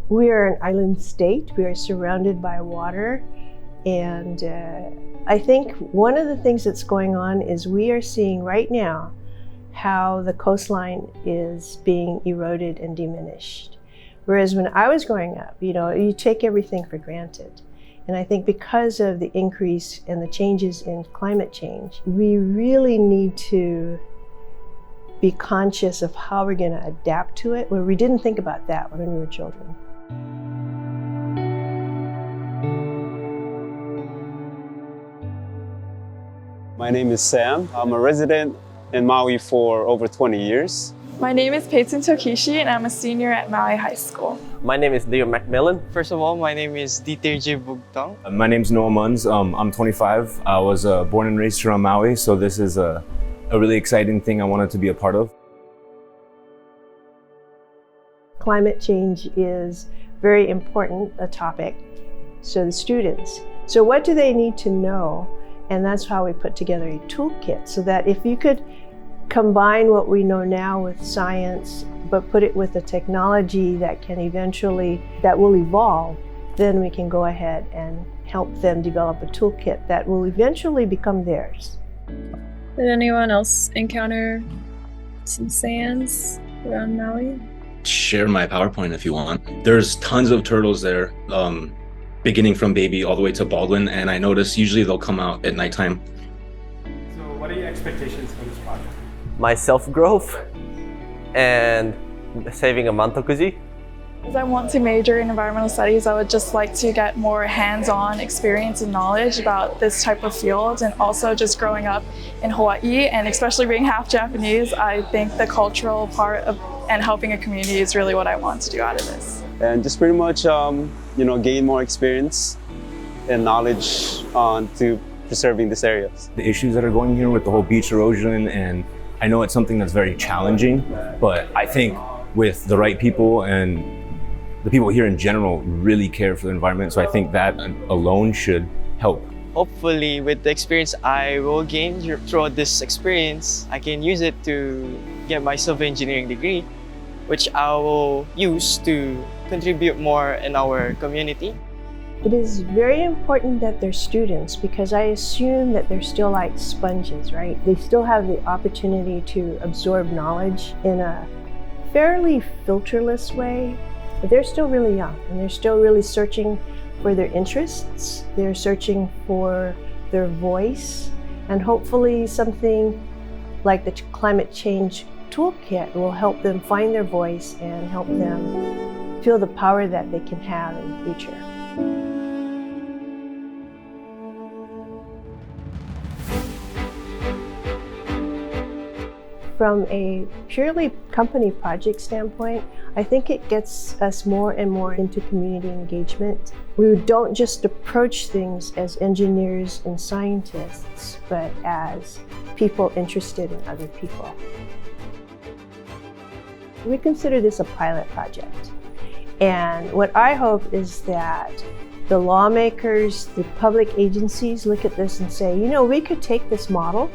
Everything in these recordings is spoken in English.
We are an island state. We are surrounded by water. And I think one of the things that's going on is we are seeing right now how the coastline is being eroded and diminished. Whereas when I was growing up, you take everything for granted. And I think because of the increase and the changes in climate change, we really need to be conscious of how we're going to adapt to it, where we didn't think about that when we were children. My name is Sam. I'm a resident in Maui for over 20 years. My name is Paia Mantokuji and I'm a senior at Maui High School. My name is Leo Macmillan. First of all, my name is Dieter Bugtong. My name's Noah Munz. I'm 25. I was born and raised here on Maui, so this is a really exciting thing I wanted to be a part of. Climate change is very important, a topic. So the students. So what do they need to know? And that's how we put together a toolkit, so that if you could combine what we know now with science, but put it with a technology that will evolve, then we can go ahead and help them develop a toolkit that will eventually become theirs. Did anyone else encounter some sands around Maui? Share my PowerPoint if you want. There's tons of turtles there, beginning from baby all the way to Baldwin, and I notice usually they'll come out at nighttime. So what are your expectations for this project? My self-growth and saving a Mantokuji. As I want to major in environmental studies, I would just like to get more hands-on experience and knowledge about this type of field, and also just growing up in Hawaii and especially being half Japanese, I think the cultural part of and helping a community is really what I want to do out of this. And just pretty much, gain more experience and knowledge on to preserving this area. The issues that are going here with the whole beach erosion, and I know it's something that's very challenging, but I think with the right people and the people here in general really care for the environment, so I think that alone should help. Hopefully, with the experience I will gain throughout this experience, I can use it to get my civil engineering degree, which I will use to contribute more in our community. It is very important that they're students, because I assume that they're still like sponges, right? They still have the opportunity to absorb knowledge in a fairly filterless way, but they're still really young and they're still really searching for their interests. They're searching for their voice, and hopefully something like the Climate Change Toolkit will help them find their voice and help them feel the power that they can have in the future. From a purely company project standpoint, I think it gets us more and more into community engagement. We don't just approach things as engineers and scientists, but as people interested in other people. We consider this a pilot project. And what I hope is that the lawmakers, the public agencies look at this and say, we could take this model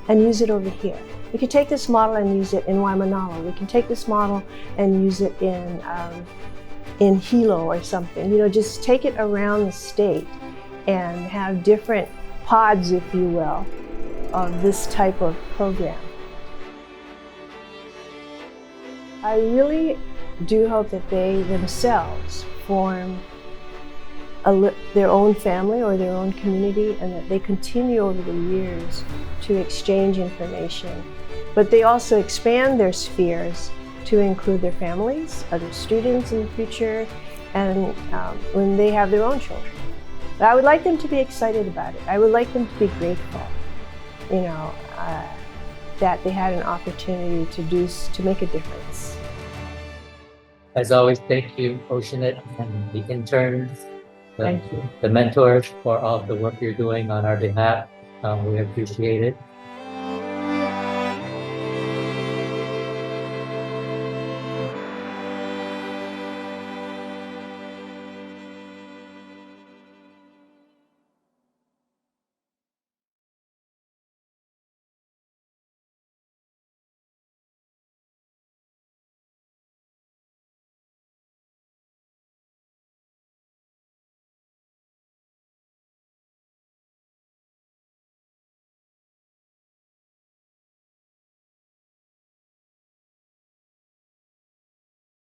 and use it over here. We could take this model and use it in Waimanalo. We can take this model and use it in Hilo or something. Just take it around the state and have different pods, if you will, of this type of program. I really do hope that they themselves form their own family or their own community, and that they continue over the years to exchange information. But they also expand their spheres to include their families, other students in the future, and when they have their own children. But I would like them to be excited about it. I would like them to be grateful, that they had an opportunity to make a difference. As always, thank you, Oceanit, and the interns, Thank you. the mentors, for all the work you're doing on our behalf. We appreciate it.